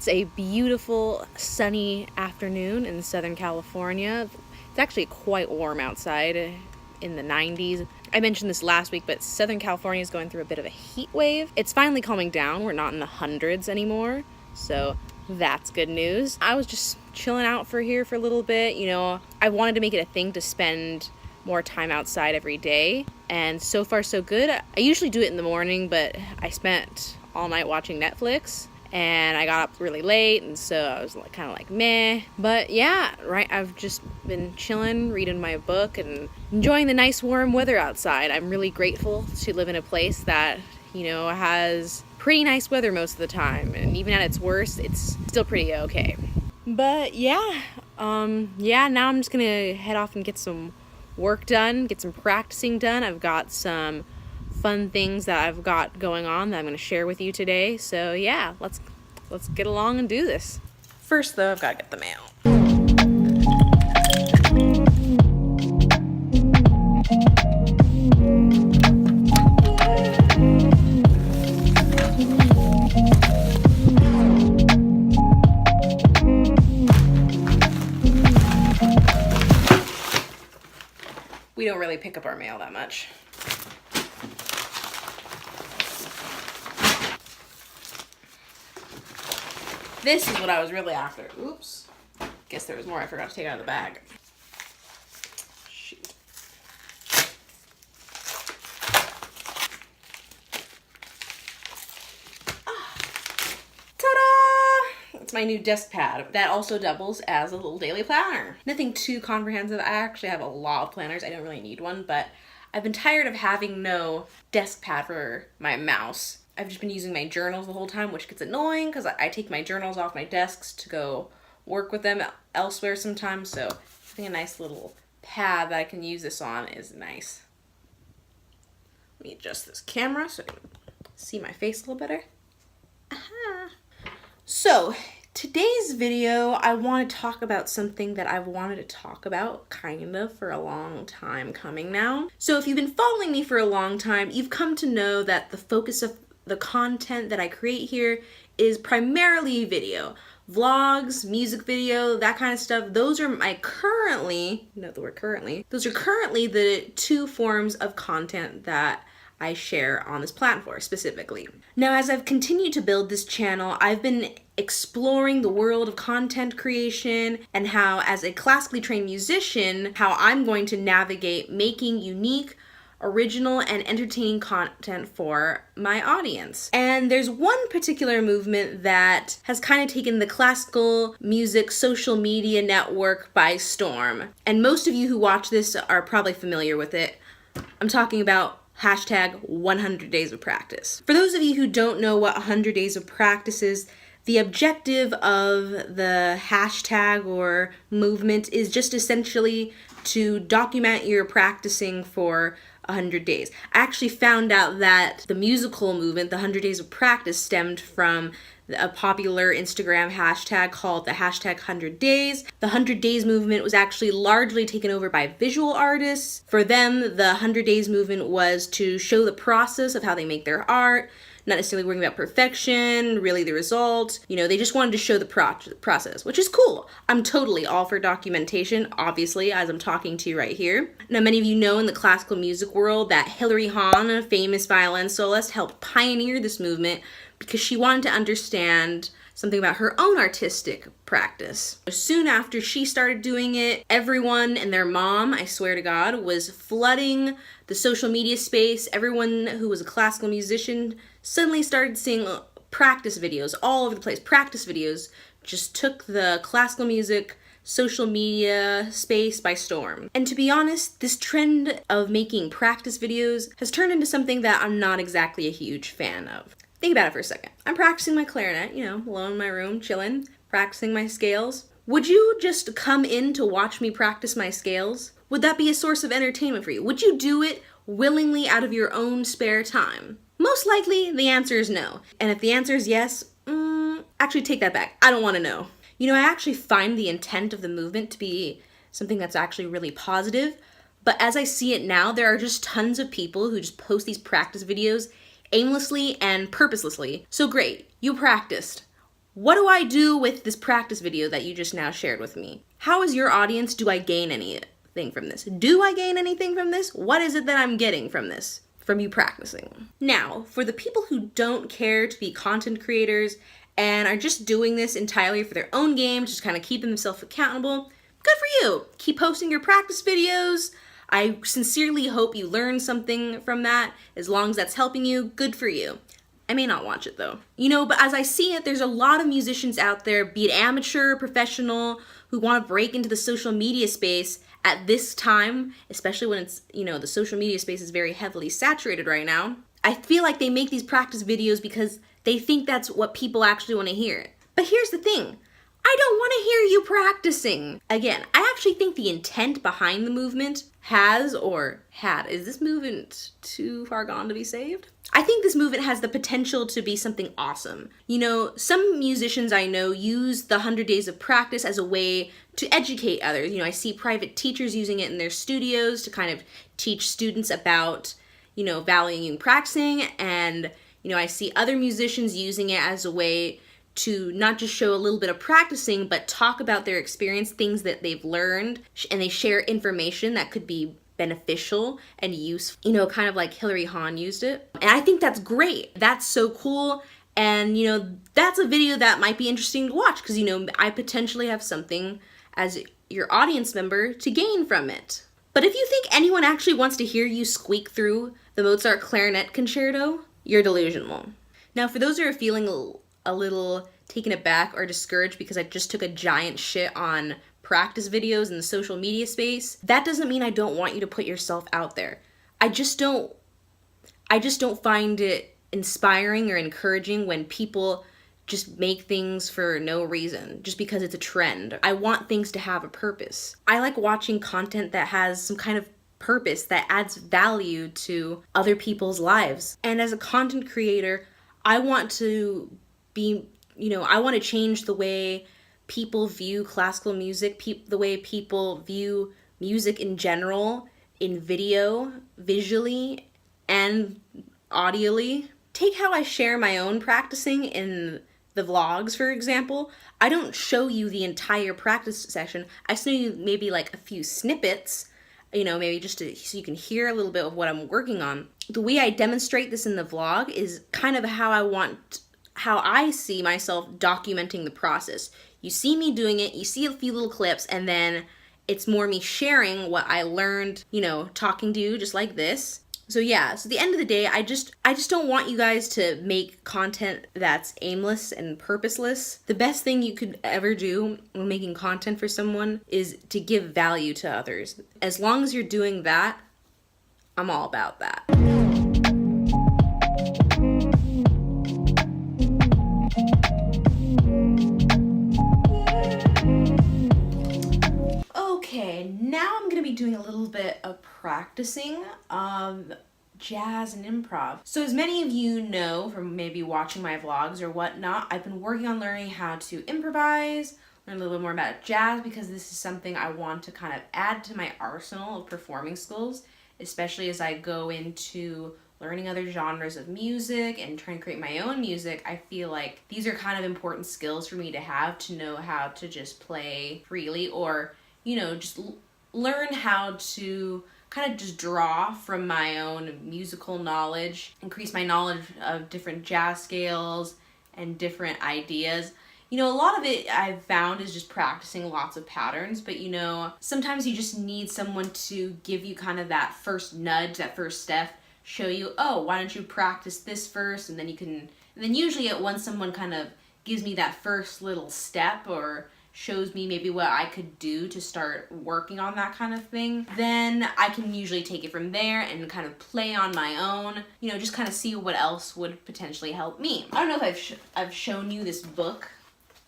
It's a beautiful sunny afternoon in Southern California. It's actually quite warm outside, in the 90s. I mentioned this last week, but Southern California is going through a bit of a heat wave. It's finally calming down. We're not in the hundreds anymore, so that's good news. I was just chilling out here for a little bit. You know, I wanted to make it a thing to spend more time outside every day, and so far so good. I usually do it in the morning, but I spent all night watching Netflix, and I got up really late, and so I was kind of like meh. But yeah, right, I've just been chilling, reading my book, and enjoying the nice warm weather outside. I'm really grateful to live in a place that, you know, has pretty nice weather most of the time, and even at its worst, it's still pretty okay. But yeah, now I'm just gonna head off and get some work done, get some practicing done. I've got some fun things that I've got going on that I'm going to share with you today. So yeah, let's get along and do this. First though, I've got to get the mail. We don't really pick up our mail that much. This is what I was really after. Oops. Guess there was more I forgot to take out of the bag. Shoot. Ta-da! It's my new desk pad. That also doubles as a little daily planner. Nothing too comprehensive. I actually have a lot of planners. I don't really need one, but I've been tired of having no desk pad for my mouse. I've just been using my journals the whole time, which gets annoying because I take my journals off my desks to go work with them elsewhere sometimes, so having a nice little pad that I can use this on is nice. Let me adjust this camera so I can see my face a little better. Aha. So, today's video, I want to talk about something that I've wanted to talk about kind of for a long time coming now. So if you've been following me for a long time, you've come to know that the focus of the content that I create here is primarily video. Vlogs, music video, that kind of stuff. Those are currently the two forms of content that I share on this platform specifically. Now, as I've continued to build this channel, I've been exploring the world of content creation and how, as a classically trained musician, how I'm going to navigate making unique, original, and entertaining content for my audience. And there's one particular movement that has kind of taken the classical music social media network by storm. And most of you who watch this are probably familiar with it. I'm talking about hashtag 100 days of practice. For those of you who don't know what 100 days of practice is, the objective of the hashtag or movement is just essentially to document your practicing for 100 days. I actually found out that the musical movement, the 100 days of practice, stemmed from a popular Instagram hashtag called the hashtag 100 days. The 100 days movement was actually largely taken over by visual artists. For them, the 100 days movement was to show the process of how they make their art, not necessarily worrying about perfection, really the result. You know, they just wanted to show the process, which is cool. I'm totally all for documentation, obviously, as I'm talking to you right here. Now, many of you know in the classical music world that Hilary Hahn, a famous violin soloist, helped pioneer this movement because she wanted to understand something about her own artistic practice. Soon after she started doing it, everyone and their mom, I swear to God, was flooding the social media space. Everyone who was a classical musician suddenly started seeing practice videos all over the place. Practice videos just took the classical music social media space by storm. And to be honest, this trend of making practice videos has turned into something that I'm not exactly a huge fan of. Think about it for a second. I'm practicing my clarinet, you know, alone in my room, chilling, practicing my scales. Would you just come in to watch me practice my scales? Would that be a source of entertainment for you? Would you do it willingly out of your own spare time? Most likely, the answer is no. And if the answer is yes, actually take that back. I don't want to know. You know, I actually find the intent of the movement to be something that's actually really positive. But as I see it now, there are just tons of people who just post these practice videos aimlessly and purposelessly. So great, you practiced. What do I do with this practice video that you just now shared with me? How is your audience? Do I gain anything from this? Do I gain anything from this? What is it that I'm getting from this? From you practicing? Now, for the people who don't care to be content creators and are just doing this entirely for their own game, just kind of keeping themselves accountable, good for you. Keep posting your practice videos. I sincerely hope you learn something from that. As long as that's helping you, good for you. I may not watch it though. But as I see it, there's a lot of musicians out there, be it amateur, professional, who want to break into the social media space at this time, especially when it's, the social media space is very heavily saturated right now. I feel like they make these practice videos because they think that's what people actually want to hear. But here's the thing. I don't want to hear you practicing. Again, I actually think the intent behind the movement is this movement too far gone to be saved? I think this movement has the potential to be something awesome. Some musicians I know use the 100 days of practice as a way to educate others. I see private teachers using it in their studios to kind of teach students about, valuing practicing. And, I see other musicians using it as a way to not just show a little bit of practicing, but talk about their experience, things that they've learned, and they share information that could be beneficial and useful, kind of like Hilary Hahn used it. And I think that's great. That's so cool. And, that's a video that might be interesting to watch because, I potentially have something as your audience member to gain from it. But if you think anyone actually wants to hear you squeak through the Mozart clarinet concerto, you're delusional. Now, for those who are feeling a little taken aback or discouraged because I just took a giant shit on practice videos in the social media space, that doesn't mean I don't want you to put yourself out there. I just don't find it inspiring or encouraging when people just make things for no reason, just because it's a trend. I want things to have a purpose. I like watching content that has some kind of purpose that adds value to other people's lives. And as a content creator, I want to change the way people view classical music, the way people view music in general, in video, visually, and audially. Take how I share my own practicing in the vlogs, for example. I don't show you the entire practice session. I show you maybe like a few snippets, maybe just so you can hear a little bit of what I'm working on. The way I demonstrate this in the vlog is kind of how I see myself documenting the process. You see me doing it, you see a few little clips, and then it's more me sharing what I learned, talking to you just like this. So yeah, so at the end of the day, I just don't want you guys to make content that's aimless and purposeless. The best thing you could ever do when making content for someone is to give value to others. As long as you're doing that, I'm all about that. Okay, now I'm gonna be doing a little bit of practicing jazz and improv. So as many of you know from maybe watching my vlogs or whatnot, I've been working on learning how to improvise, learn a little bit more about jazz, because this is something I want to kind of add to my arsenal of performing skills, especially as I go into learning other genres of music and trying to create my own music. I feel like these are kind of important skills for me to have, to know how to just play freely, or just learn how to kind of just draw from my own musical knowledge, increase my knowledge of different jazz scales and different ideas. A lot of it I've found is just practicing lots of patterns, but sometimes you just need someone to give you kind of that first nudge, that first step, show you, oh, why don't you practice this first, and then usually once someone kind of gives me that first little step or shows me maybe what I could do to start working on that kind of thing, then I can usually take it from there and kind of play on my own, just kind of see what else would potentially help me. I don't know if I've shown you this book.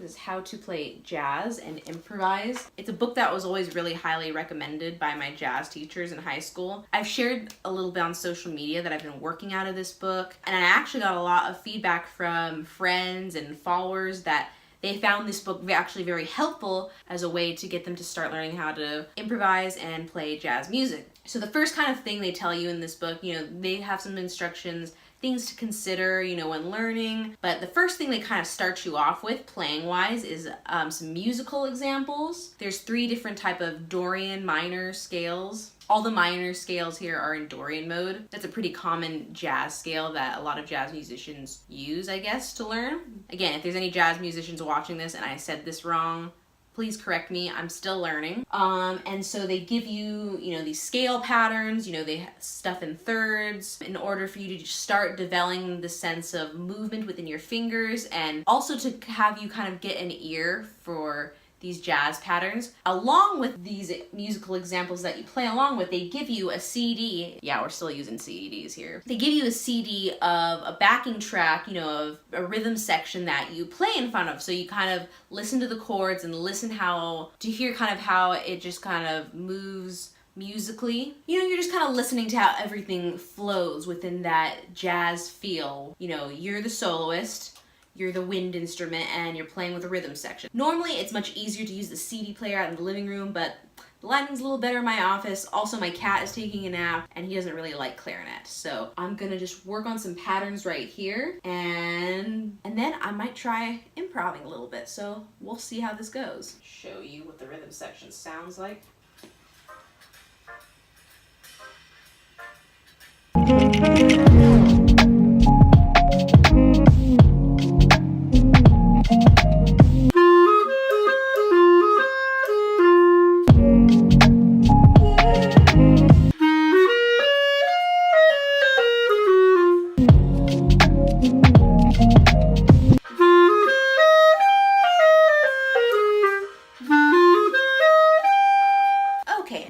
This is How to Play Jazz and Improvise. It's a book that was always really highly recommended by my jazz teachers in high school. I've shared a little bit on social media that I've been working out of this book, and I actually got a lot of feedback from friends and followers that they found this book actually very helpful as a way to get them to start learning how to improvise and play jazz music. So the first kind of thing they tell you in this book, you know, they have some instructions, things to consider, you know, when learning. But the first thing they kind of start you off with, playing-wise, is some musical examples. There's 3 different type of Dorian minor scales. All the minor scales here are in Dorian mode. That's a pretty common jazz scale that a lot of jazz musicians use, I guess, to learn. Again, if there's any jazz musicians watching this and I said this wrong, please correct me, I'm still learning. And so they give you, you know, these scale patterns, you know, they stuff in thirds in order for you to just start developing the sense of movement within your fingers, and also to have you kind of get an ear for these jazz patterns. Along with these musical examples that you play along with, they give you a CD. Yeah, we're still using CDs here. They give you a CD of a backing track, you know, of a rhythm section that you play in front of. So you kind of listen to the chords and listen to hear kind of how it just kind of moves musically. You know, you're just kind of listening to how everything flows within that jazz feel. You know, you're the soloist, you're the wind instrument, and you're playing with a rhythm section. Normally, it's much easier to use the CD player out in the living room, but the lighting's a little better in my office. Also, my cat is taking a nap, and he doesn't really like clarinet. So I'm gonna just work on some patterns right here, and then I might try improvising a little bit. So we'll see how this goes. Show you what the rhythm section sounds like.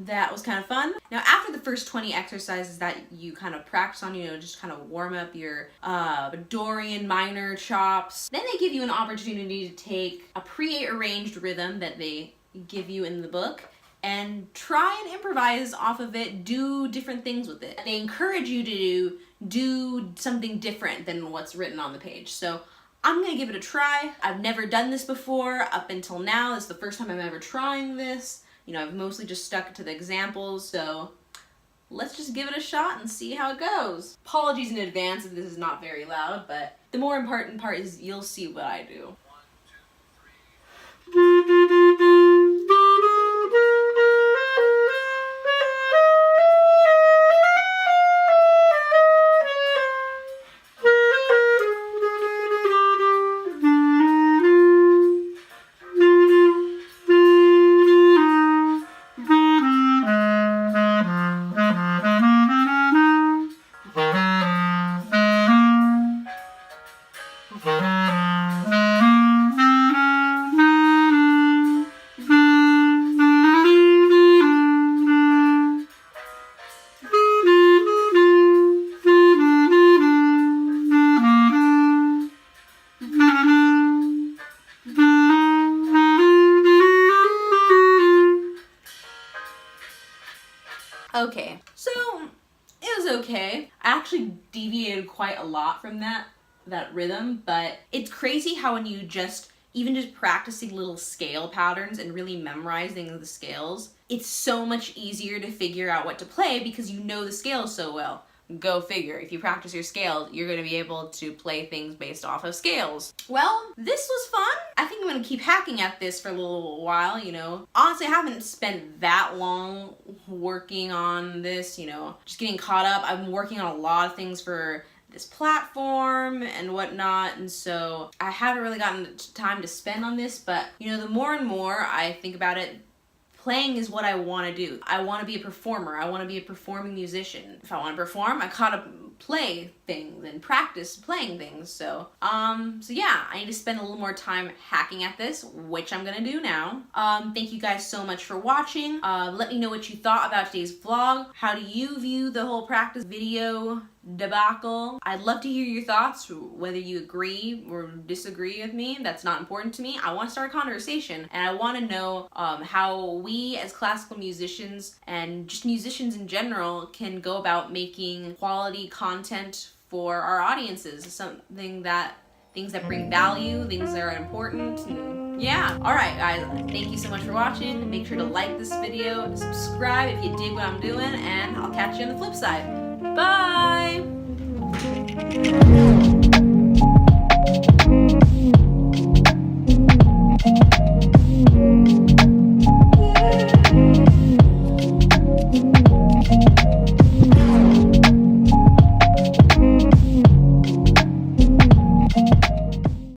That was kind of fun. Now, after the first 20 exercises that you kind of practice on, you know, just kind of warm up your Dorian minor chops, then they give you an opportunity to take a pre-arranged rhythm that they give you in the book and try and improvise off of it, do different things with it. They encourage you to do something different than what's written on the page. So I'm gonna give it a try. I've never done this before up until now. This is the first time I'm ever trying this. You know, I've mostly just stuck to the examples, so let's just give it a shot and see how it goes. Apologies in advance if this is not very loud, but the more important part is you'll see what I do. 1, 2, 3. Okay, so it was okay. I actually deviated quite a lot from that rhythm, but it's crazy how when you even just practicing little scale patterns and really memorizing the scales, it's so much easier to figure out what to play because you know the scales so well. Go figure. If you practice your scales, you're going to be able to play things based off of scales. Well, this was fun. I think I'm going to keep hacking at this for a little while, you know. Honestly, I haven't spent that long working on this, you know, just getting caught up. I've been working on a lot of things for this platform and whatnot, and so I haven't really gotten time to spend on this, but, you know, the more and more I think about it, playing is what I want to do. I want to be a performer. I want to be a performing musician. If I want to perform, I gotta play things and practice playing things. So yeah, I need to spend a little more time hacking at this, which I'm gonna do now. Thank you guys so much for watching. Let me know what you thought about today's vlog. How do you view the whole practice video debacle? I'd love to hear your thoughts, whether you agree or disagree with me. That's not important to me. I want to start a conversation, and I want to know how we as classical musicians and just musicians in general can go about making quality content for our audiences. Things that bring value, things that are important, and yeah. Alright guys, thank you so much for watching. Make sure to like this video, subscribe if you dig what I'm doing, and I'll catch you on the flip side. Bye!